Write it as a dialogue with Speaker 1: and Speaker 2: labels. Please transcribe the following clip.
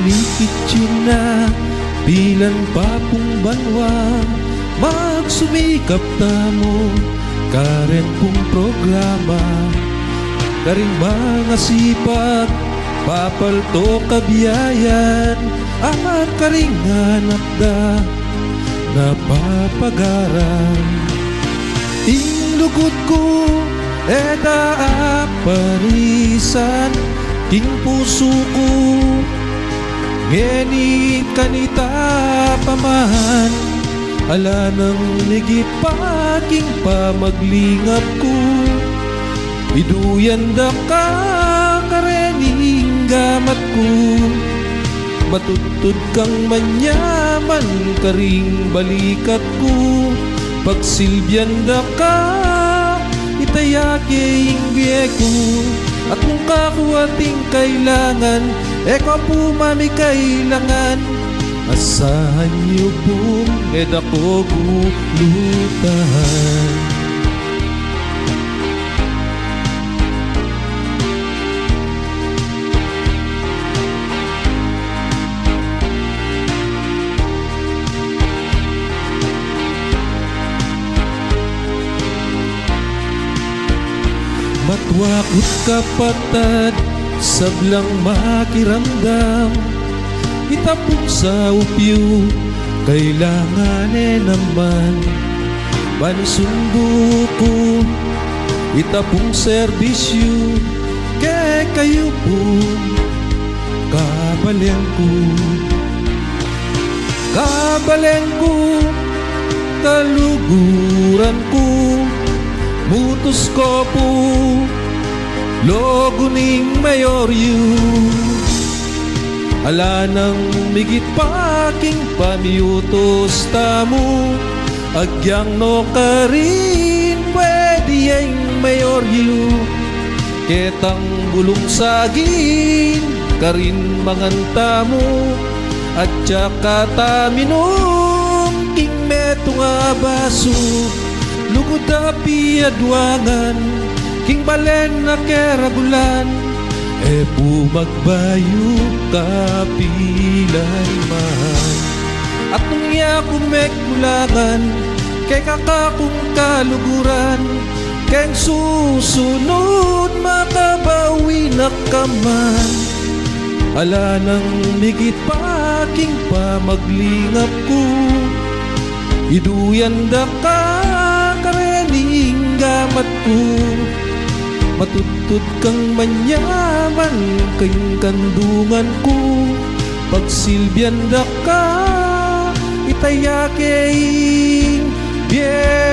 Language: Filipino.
Speaker 1: likit na bilan papong banwa magsumikap tamo karen pong programa karing mga sipag papalto kabiyayan at karing anak da napapagaran inlugod ko eda aparisan king puso ko ngeni kanita paman ala nang nigipaking pamaglingap ko iduyan da ka karening gamat ko matutod kang manyaman karing balikat ko pagsilbian da ka itayaking biye ko at kung kakuwating kailangan eko po mami kailangan asahan niyo pong edako gulutan matwakot kapatad sablang makiramdam itapong sa upyo kailangan naman panisundo ko itapong serbisyo kay kayo po kabaleng ko kaluguran ko mutos ko po loguning mayoryo ala nang migit paking pamiutos tamo agyang no karin pwede yung mayoryo ketang gulong sagin karin manganta mo at tsaka taminong king metong abaso lugod api adwangan king balen na keragulan e pumagbayo kapilan man at nung iya kumekmulangan kay kakakong kaluguran keng susunod makabawi na kaman ala nang migit paking pamaglingap ko iduyan da ka karening gamat ko matutod kang manyaman kayong kandungan ko pagsilbian da ka itayaking biye